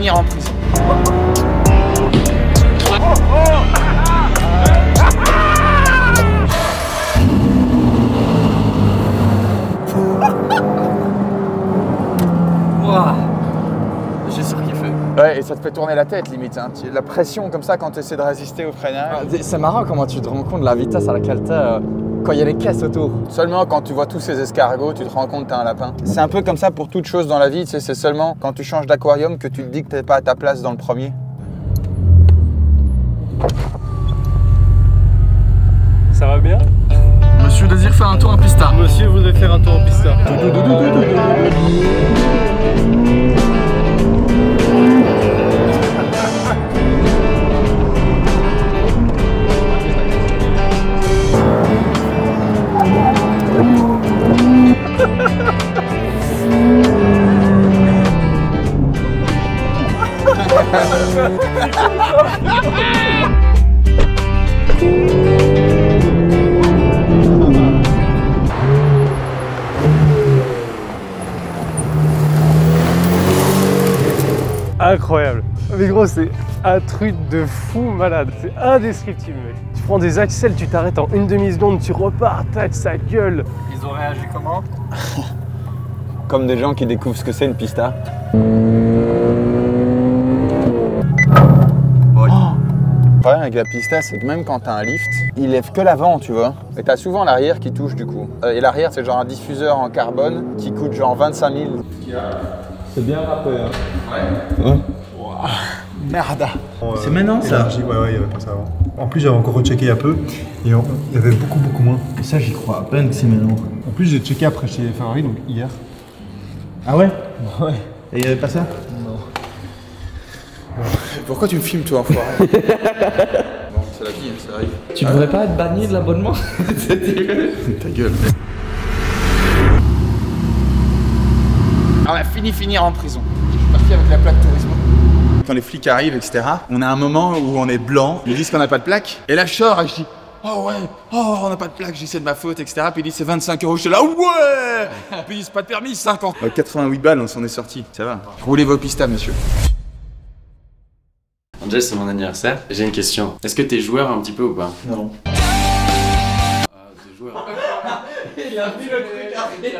finir en prison. J'ai surkiffé. Ouais, et ça te fait tourner la tête limite. Hein. La pression comme ça quand tu essaies de résister au freinage. C'est marrant comment tu te rends compte de la vitesse à laquelle t'es quand il y a les caisses autour. Seulement quand tu vois tous ces escargots, tu te rends compte que t'es un lapin. C'est un peu comme ça pour toute chose dans la vie. Tu sais, c'est seulement quand tu changes d'aquarium que tu te dis que t'es pas à ta place dans le premier. Ça va bien? Monsieur désire faire un tour en pista. Monsieur voudrait faire un tour en pista. Incroyable. Mais gros, c'est un truc de fou malade. C'est indescriptible, mec. Tu prends des accels, tu t'arrêtes en une demi-seconde, tu repars, tac, ça gueule. Ils ont réagi comment? Comme des gens qui découvrent ce que c'est une pista. Le problème avec la pista, c'est que même quand t'as un lift, il lève que l'avant, tu vois. Et t'as souvent l'arrière qui touche du coup. Et l'arrière, c'est genre un diffuseur en carbone qui coûte genre 25 000. C'est bien rappé, hein. Ouais. Wow. Merde. C'est maintenant ça? Ouais, il y avait pas ça avant. En plus, j'avais encore rechecké un peu et il y avait beaucoup moins. Et ça, j'y crois à peine que c'est maintenant. En plus, j'ai checké après chez Ferrari, donc hier. Ah ouais? Ouais. Et il y avait pas ça? Non. Pourquoi tu me filmes, toi, enfoiré? Bon, c'est la vie, ça arrive. Tu devrais pas être banni de l'abonnement? Ta gueule. On a finir en prison. Je suis parti avec la plaque tourisme. Quand les flics arrivent, etc., on a un moment où on est blanc, ils disent qu'on n'a pas de plaque. Et là, je sors et je dis oh ouais, oh on n'a pas de plaque, j'ai c'est de ma faute, etc. Puis ils disent c'est 25 €. Je suis là ouais. Puis ils disent pas de permis, 50. 88 balles, on s'en est sorti. Ça va. Roulez vos pistas, monsieur. Angel, c'est mon anniversaire. J'ai une question. Est-ce que t'es joueur un petit peu ou pas? Non. T'es joueur. Il a vu le truc arriver.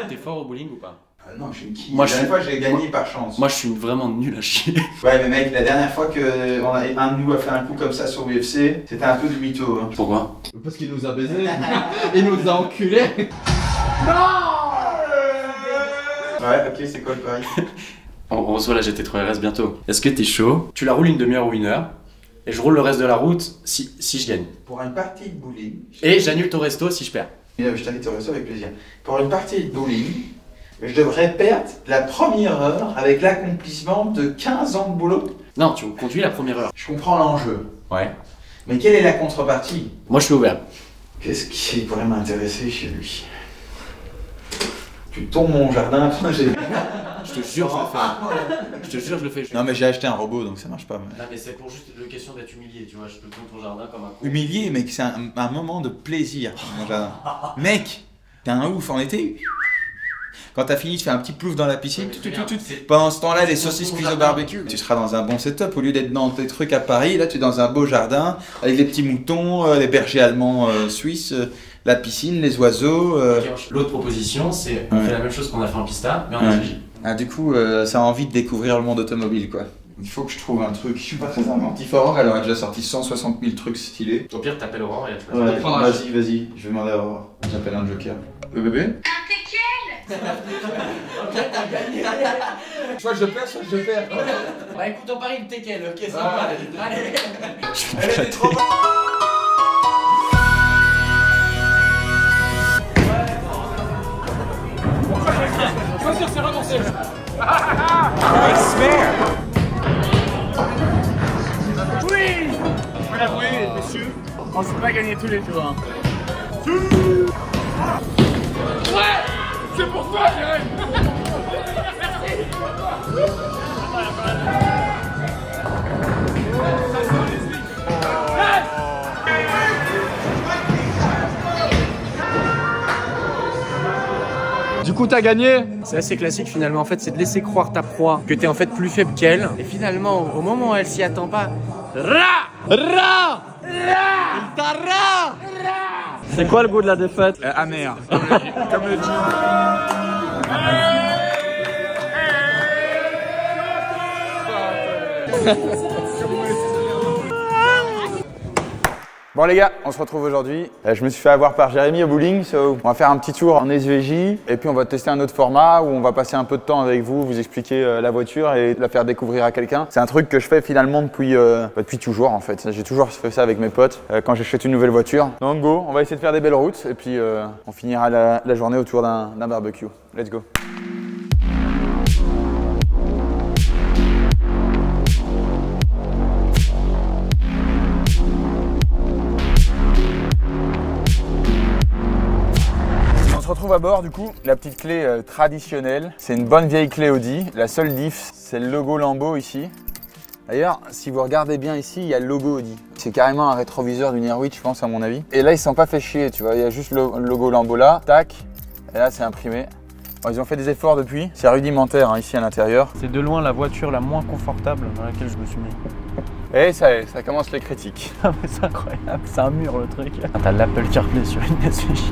T'es fort au bowling ou pas? Non, je suis une quille. Moi, la dernière fois, j'ai gagné par chance. Moi, je suis vraiment nul à chier. Ouais, mais mec, la dernière fois que un de nous a fait un coup comme ça sur UFC, c'était un peu du mytho. Hein. Pourquoi? Parce qu'il nous a baisé. Il nous a enculé. Ouais, ok, c'est quoi le pari? On reçoit la GT3 RS bientôt. Est-ce que t'es chaud? Tu la roules une demi-heure ou une heure. Et je roule le reste de la route si je gagne. Pour une partie de bowling. Et j'annule ton resto si je perds. Je t'invite au resto avec plaisir. Pour une partie de bowling, je devrais perdre la première heure avec l'accomplissement de 15 ans de boulot. Non, tu conduis la première heure. Je comprends l'enjeu. Ouais. Mais quelle est la contrepartie? Moi, je suis ouvert. Qu'est-ce qui pourrait m'intéresser chez lui? Tu tombes mon jardin, toi j'ai... Je te jure, je le fais. Je te jure, je le fais. Non mais j'ai acheté un robot donc ça marche pas. Non, mais c'est pour juste la question d'être humilié, tu vois. Je te tourne ton jardin comme un con. Humilié, mec, c'est un moment de plaisir, mon jardin. Mec, t'es un ouf en été. Quand t'as fini, tu fais un petit plouf dans la piscine. Pendant ce temps-là, les saucisses cuises au barbecue. Tu seras dans un bon setup au lieu d'être dans tes trucs à Paris. Là, tu es dans un beau jardin avec les petits moutons, les bergers allemands suisses, la piscine, les oiseaux. L'autre proposition, c'est on fait la même chose qu'on a fait en pista, mais en Égypte. Ah, du coup, ça a envie de découvrir le monde automobile, quoi. Il faut que je trouve un truc. Je suis pas très inventif. Aurore, elle aurait déjà sorti 160 000 trucs stylés. Au pire, t'appelles Aurore et elle te passe. Ouais, vas-y, je vais demander à Aurore. J'appelle un joker. Le bébé? Soit je perds, soit je perds. Bah écoute, on parie le teckel, ok, ça va. Allez. Elle était trop bonne. Je suis sûr, c'est renoncé. Oui. Je peux l'avouer, messieurs, on ne sait pas gagner tous les jours. Ouais. C'est pour toi, Jérémy. Du coup, t'as gagné. C'est assez classique finalement, en fait c'est de laisser croire ta proie que t'es en fait plus faible qu'elle. Et finalement, au moment où elle s'y attend pas, C'est quoi le goût de la défaite? Amer. Comme le dit. Bon les gars, on se retrouve aujourd'hui. Je me suis fait avoir par Jérémy au bowling, on va faire un petit tour en SVJ et puis on va tester un autre format où on va passer un peu de temps avec vous, vous expliquer la voiture et la faire découvrir à quelqu'un. C'est un truc que je fais finalement depuis toujours en fait. J'ai toujours fait ça avec mes potes quand j'achète une nouvelle voiture. Donc go, on va essayer de faire des belles routes et puis on finira la journée autour d'un barbecue. Let's go. On se retrouve à bord du coup, la petite clé traditionnelle, c'est une bonne vieille clé Audi. La seule diff, c'est le logo Lambo ici. D'ailleurs, si vous regardez bien ici, il y a le logo Audi. C'est carrément un rétroviseur d'une Airwitch, je pense à mon avis. Et là, ils ne sont pas fait chier, tu vois, il y a juste le logo Lambo là, tac, et là c'est imprimé. Bon, ils ont fait des efforts depuis, c'est rudimentaire hein, ici à l'intérieur. C'est de loin la voiture la moins confortable dans laquelle je me suis mis. Et ça commence les critiques. Ah mais c'est incroyable, c'est un mur le truc. T'as l'Apple CarPlay sur une SVJ.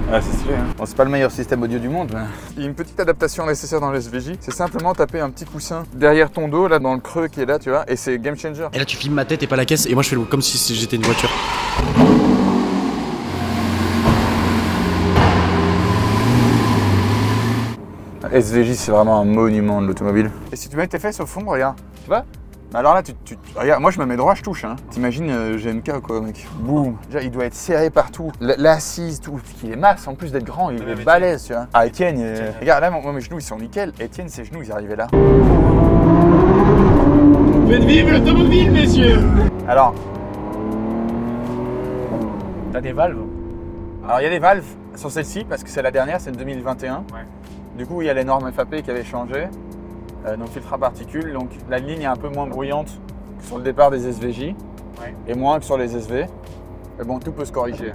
Ah, c'est stylé, hein. Bon, c'est pas le meilleur système audio du monde, mais il y a une petite adaptation nécessaire dans le SVJ. C'est simplement taper un petit coussin derrière ton dos, là, dans le creux qui est là, tu vois, et c'est game changer. Et là, tu filmes ma tête et pas la caisse, et moi, je fais comme si j'étais une voiture. SVJ, c'est vraiment un monument de l'automobile. Et si tu mets tes fesses au fond, regarde, tu vois? Alors là, regarde, moi je me mets droit, je touche. Hein. T'imagines GMK quoi, mec. Boum. Déjà, il doit être serré partout. L'assise, tout. Il est masse, en plus d'être grand, il est balèze, tu vois. Ah, Étienne, regarde, là, moi, mes genoux, ils sont nickel. Étienne, ses genoux, ils arrivaient là. Faites vivre l'automobile, messieurs. Alors. T'as des valves? Alors, il y a des valves sur celle-ci, parce que c'est la dernière, c'est de 2021. Ouais. Du coup, il y a les normes FAP qui avaient changé. Donc filtre à particules, donc la ligne est un peu moins bruyante que sur le départ des SVJ et moins que sur les SV. Mais bon, tout peut se corriger.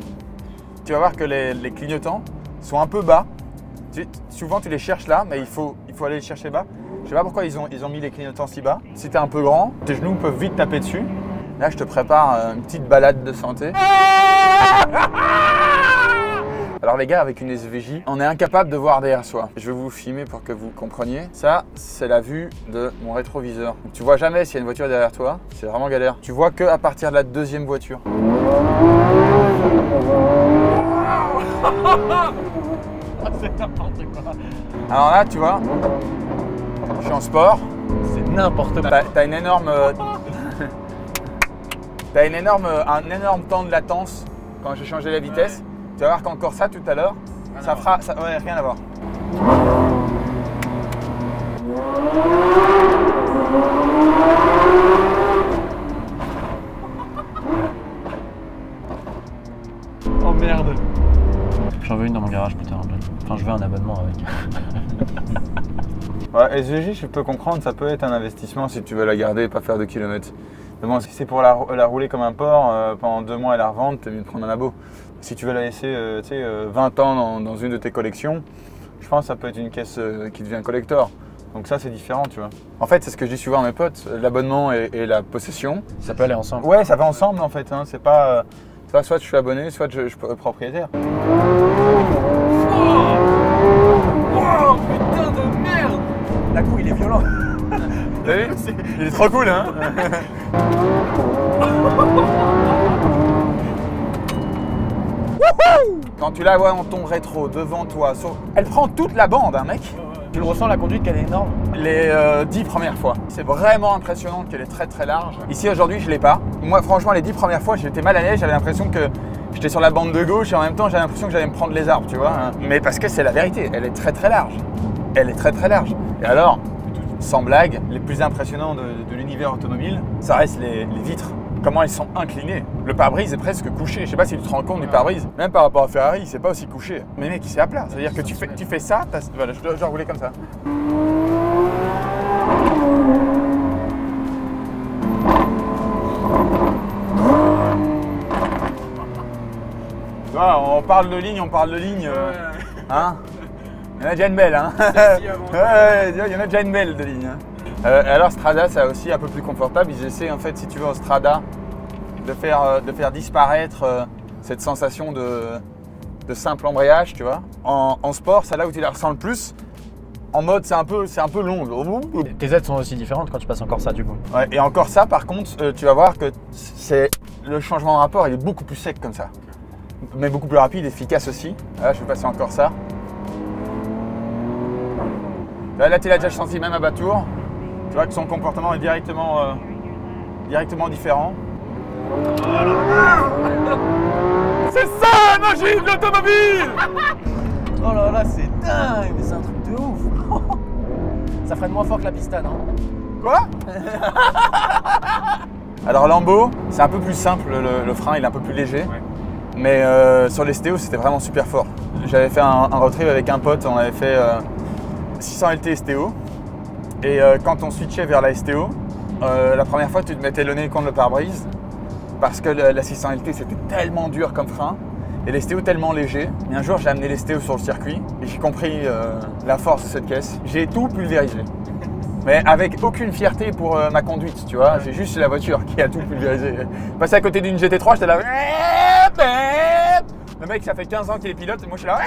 Tu vas voir que les clignotants sont un peu bas. Souvent tu les cherches là, mais il faut aller les chercher bas. Je sais pas pourquoi ils ont mis les clignotants si bas. Si tu es un peu grand, tes genoux peuvent vite taper dessus. Là, je te prépare une petite balade de santé. Alors les gars, avec une SVJ, on est incapable de voir derrière soi. Je vais vous filmer pour que vous compreniez. Ça, c'est la vue de mon rétroviseur. Donc, tu vois jamais s'il y a une voiture derrière toi. C'est vraiment galère. Tu vois que à partir de la deuxième voiture. C'est n'importe quoi. Alors là, tu vois, je suis en sport. C'est n'importe quoi. T'as une énorme... T'as un énorme temps de latence quand j'ai changé la vitesse. Tu vas voir qu'encore ça tout à l'heure, ça fera... ouais, rien à voir. Oh merde. J'en veux une dans mon garage plus tard. Enfin, je veux un abonnement avec. Ouais, SVJ, je peux comprendre, ça peut être un investissement si tu veux la garder et pas faire de kilomètres. Mais bon, si c'est pour la rouler comme un porc pendant 2 mois et la revendre, t'es mieux de prendre un abo. Si tu veux la laisser 20 ans dans une de tes collections, je pense que ça peut être une caisse qui devient collector. Donc ça, c'est différent, tu vois. En fait, c'est ce que je dis souvent à mes potes, l'abonnement et la possession. Ça peut aller ensemble. Ouais, ça va ensemble en fait. Hein. C'est pas soit je suis abonné, soit je suis propriétaire. Oh putain de merde. La couille, il est violent. T'as vu? Il est trop cool, hein. Quand tu la vois dans ton rétro, devant toi, elle prend toute la bande, hein, mec. Tu le ressens, la conduite, qu'elle est énorme. Les 10 premières fois. C'est vraiment impressionnant qu'elle est très très large. Ici, aujourd'hui, je l'ai pas. Moi, franchement, les 10 premières fois, j'étais mal à l'aise. J'avais l'impression que j'étais sur la bande de gauche et en même temps, j'avais l'impression que j'allais me prendre les arbres, tu vois. Hein. Mais parce que c'est la vérité, elle est très très large. Elle est très très large. Et alors, sans blague, les plus impressionnants de l'univers automobile, ça reste les vitres. Comment elles sont inclinées. Le pare-brise est presque couché. Je sais pas si tu te rends compte du pare-brise. Même par rapport à Ferrari, c'est pas aussi couché. Mais mec, c'est à plat. C'est-à-dire que tu fais ça, voilà, je dois rouler comme ça. Voilà, on parle de ligne, Hein? Il y en a déjà une belle, hein. Ouais, il y en a déjà une belle de ligne. Hein. Alors Strada, c'est aussi un peu plus confortable. Ils essaient en fait, si tu veux, au Strada, de faire disparaître cette sensation de simple embrayage, tu vois. En sport, c'est là où tu la ressens le plus. En mode, c'est un peu long. Tes aides sont aussi différentes quand tu passes en Corsa du coup. Ouais, et encore ça, par contre, tu vas voir que le changement de rapport, il est beaucoup plus sec comme ça. Mais beaucoup plus rapide, efficace aussi. Là, je vais passer encore ça. Là, tu l'as déjà senti même à Batour. Tu vois que son comportement est directement différent. C'est ça la magie de l'automobile! Oh là là, c'est dingue, mais c'est un truc de ouf. Ça freine moins fort que la pistane, hein. Quoi? Alors Lambo, c'est un peu plus simple, le frein il est un peu plus léger. Ouais. Mais sur les STO, c'était vraiment super fort. J'avais fait un road trip avec un pote, on avait fait 600 LT STO. Et quand on switchait vers la STO, la première fois tu te mettais le nez contre le pare-brise parce que la 600 LT c'était tellement dur comme frein et les STO tellement léger. Et un jour j'ai amené les STO sur le circuit et j'ai compris la force de cette caisse. J'ai tout pulvérisé. Mais avec aucune fierté pour ma conduite, tu vois. C'est juste la voiture qui a tout pulvérisé. Passé à côté d'une GT3, j'étais là. Le mec, ça fait 15 ans qu'il est pilote et moi je suis là.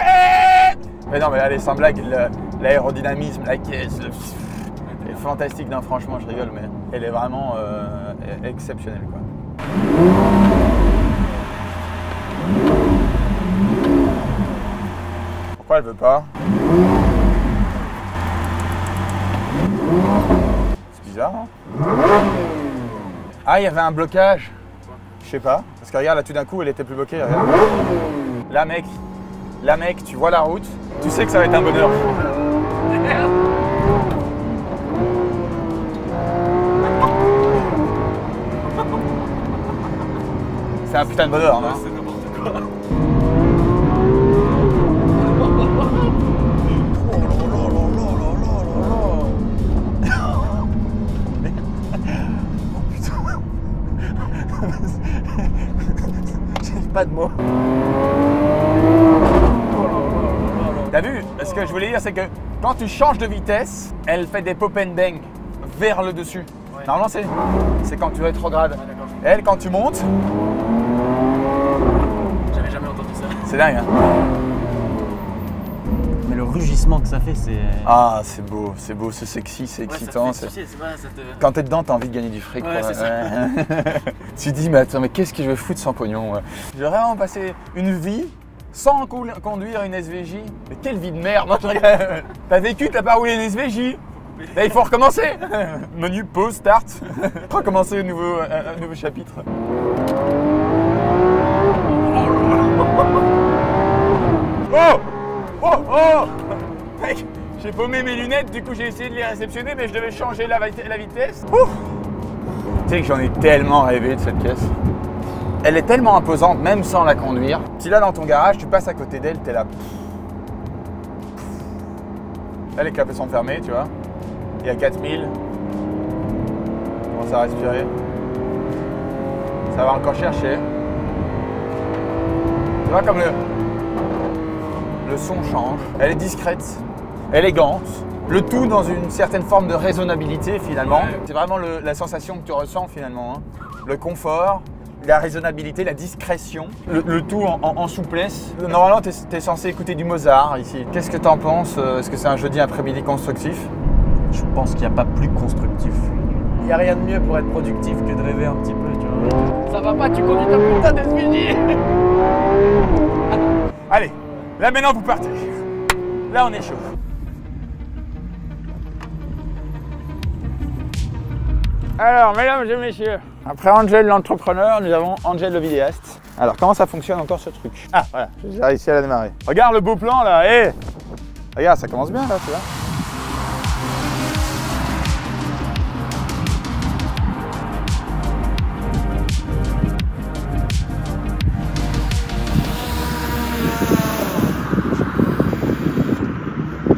Mais non, mais allez, sans blague, l'aérodynamisme, la caisse, est fantastique. Non, franchement, je rigole, mais elle est vraiment exceptionnelle, quoi. Pourquoi elle veut pas? C'est bizarre, hein? Ah, il y avait un blocage. Je sais pas. Parce que regarde, là, tout d'un coup, elle était plus bloquée. Regarde. Là, mec, tu vois la route, tu sais que ça va être un bonheur. C'est un putain de bonheur, non? C'est n'importe quoi. J'ai pas de mots. T'as vu? Ce que je voulais dire, c'est que quand tu changes de vitesse, elle fait des pop and bang vers le dessus. Ouais. Normalement, c'est quand tu rétrogrades. Ouais, elle, quand tu montes. J'avais jamais entendu ça. C'est dingue, hein? Mais le rugissement que ça fait, c'est. Ah, c'est beau, c'est sexy, c'est excitant. Quand t'es dedans, t'as envie de gagner du fric. Ouais, c'est ça. Tu te dis, mais attends, mais qu'est-ce que je vais foutre sans pognon? Je vais vraiment passer une vie sans conduire une SVJ. Mais quelle vie de merde! T'as vécu, t'as pas roulé une SVJ. Là, il faut recommencer. Menu, pause, start. Recommencer un nouveau chapitre. Oh! Oh! Oh! Mec, j'ai paumé mes lunettes, du coup j'ai essayé de les réceptionner, mais je devais changer la vitesse. Ouf! Tu sais que j'en ai tellement rêvé de cette caisse. Elle est tellement imposante, même sans la conduire. Si là dans ton garage, tu passes à côté d'elle, t'es là. Là, les clapets sont fermés, tu vois. Il y a 4000. Commence à respirer. Ça va encore chercher. Tu vois comme le son change. Elle est discrète, élégante. Le tout dans une certaine forme de raisonnabilité finalement. Ouais. C'est vraiment la sensation que tu ressens finalement. Hein. Le confort, la raisonnabilité, la discrétion. Le tout en souplesse. Normalement, tu es censé écouter du Mozart ici. Qu'est-ce que tu en penses? Est-ce que c'est un jeudi après-midi constructif? Je pense qu'il n'y a pas plus constructif. Il n'y a rien de mieux pour être productif que de rêver un petit peu, tu vois. Ça va pas, tu conduis ta putain d'SVJ. Allez, là maintenant vous partez. Là on est chaud. Alors, mesdames et messieurs, après Angel l'entrepreneur, nous avons Angel le vidéaste. Alors, comment ça fonctionne encore ce truc? Ah, voilà, j'ai réussi à la démarrer. Regarde le beau plan là, hé! Regarde, ça commence bien là, tu vois.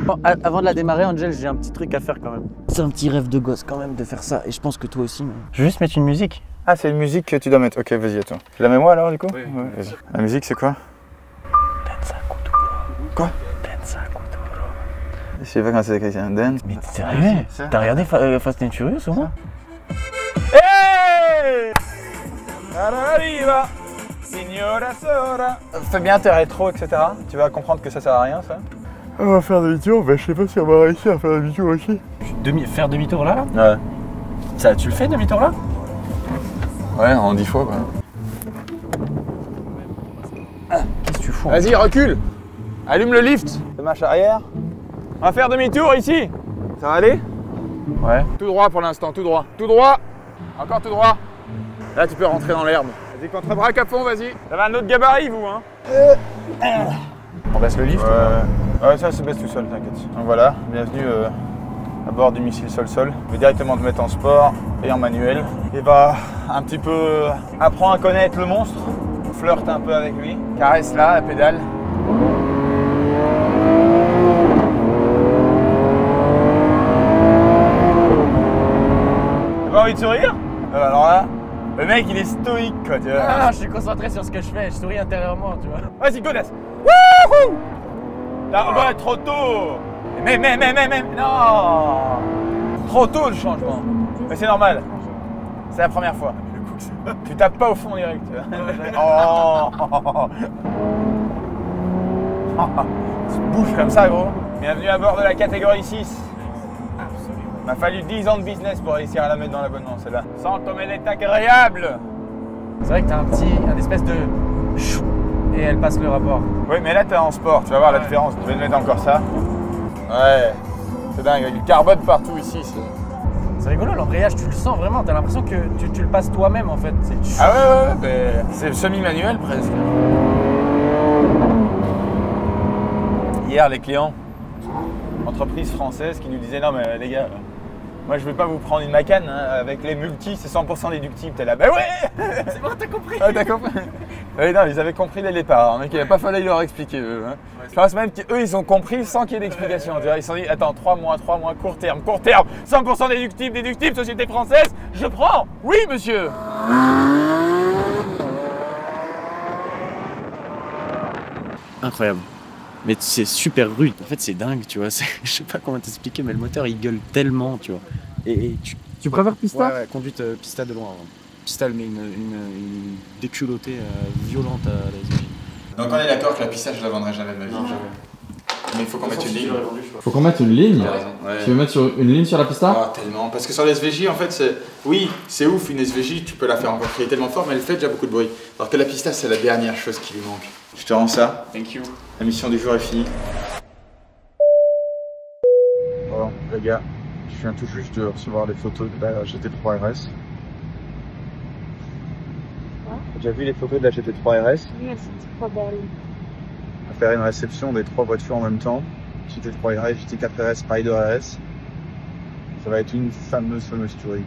Bon, avant de la démarrer, Angel, j'ai un petit truc à faire quand même. C'est un petit rêve de gosse quand même de faire ça, et je pense que toi aussi. Mais... Je vais juste mettre une musique. Ah, c'est une musique que tu dois mettre. Ok, vas-y, attends. Tu la mets moi alors du coup? Oui. Ouais, vas-y. La musique, c'est quoi? Pensa Kuduro. Quoi? Pensa Kuduro. Je sais pas quand c'est quelqu'un Dan. Mais t'es sérieux? T'as regardé Fast and Furious au moins? Hey! Arriva, signora Sora. Fais bien tes rétros, etc. Tu vas comprendre que ça sert à rien, ça. On va faire demi-tour, je sais pas si on va réussir à faire demi-tour aussi. Faire demi-tour là? Ouais. Ça, tu le fais demi-tour là? Ouais, en 10 fois, quoi. Qu'est-ce que tu fous? Vas-y, recule. Allume le lift. De marche arrière. On va faire demi-tour ici. Ça va aller? Ouais. Tout droit pour l'instant, tout droit. Tout droit. Encore tout droit. Là, tu peux rentrer dans l'herbe. Vas-y, contre-braque à fond, vas-y. Ça va un autre gabarit, vous, hein? On baisse le lift? Ouais, ça se baisse tout seul, t'inquiète. Donc voilà, bienvenue à bord du missile sol-sol. Je vais directement te mettre en sport et en manuel. Et va un petit peu apprendre à connaître le monstre. Flirte un peu avec lui. Caresse là, la pédale. T'as pas envie de sourire? Alors là, le mec il est stoïque quoi, tu vois. Ah, je suis concentré sur ce que je fais, je souris intérieurement, tu vois. Vas-y, connasse. Wouhou! Là, ouais, trop tôt. Mais, non! Trop tôt le changement. Mais c'est normal. C'est la première fois. Tu tapes pas au fond direct, tu vois. Oh! Tu bouges comme ça, gros. Bienvenue à bord de la catégorie 6. Il m'a fallu 10 ans de business pour réussir à la mettre dans l'abonnement, celle-là. Sans comme elle est agréable. C'est vrai que t'as un espèce de... Et elle passe le rapport. Oui, mais là, t'es en sport, tu vas voir la différence. Je vais te mettre encore ça. Ouais, c'est dingue, il y a du carbone partout ici. C'est rigolo, l'embrayage, tu le sens vraiment, t'as l'impression que tu le passes toi-même en fait. Ah ouais, mais c'est semi-manuel presque. Hier, les clients, entreprise française qui nous disaient non mais les gars, moi je vais pas vous prendre une Macan, hein, avec les multis c'est 100% déductible. T'es là, bah ouais. C'est bon, t'as compris. Ah, t'as compris. Oui, non, ils avaient compris dès le départ, mais il n'a pas fallu leur expliquer eux. Hein. Je pense même qu'eux ils ont compris sans qu'il y ait d'explication. Ils se sont dit, attends, 3 mois, court terme, 100% déductible, société française, je prends. Oui monsieur. Incroyable. Mais c'est super rude. En fait, c'est dingue, tu vois. Je sais pas comment t'expliquer, mais le moteur il gueule tellement, tu vois. Et Tu préfères Pista? Ouais, conduite Pista de loin. Hein. Pista, elle met une déculottée violente à la SVJ. Donc on est d'accord que la Pista je la vendrai jamais de ma vie. Mais il faut qu'on mette une ligne. Faut qu'on mette une ligne. Ouais. Tu veux mettre une ligne sur la pista? Ah, tellement. Parce que sur la SVJ, en fait, c'est ouf, une SVJ, tu peux la faire encore crier tellement fort, mais elle fait déjà beaucoup de bruit. Alors que la Pista, c'est la dernière chose qui lui manque. Je te rends ça. Thank you. La mission du jour est finie. Bon, les gars, je viens tout juste de recevoir les photos de la GT3 RS. J'ai vu les photos de la GT3 RS. Oui, c'est trop belle. On va faire une réception des 3 voitures en même temps. GT3 RS, GT4 RS, Spider RS. Ça va être une fameuse tuerie.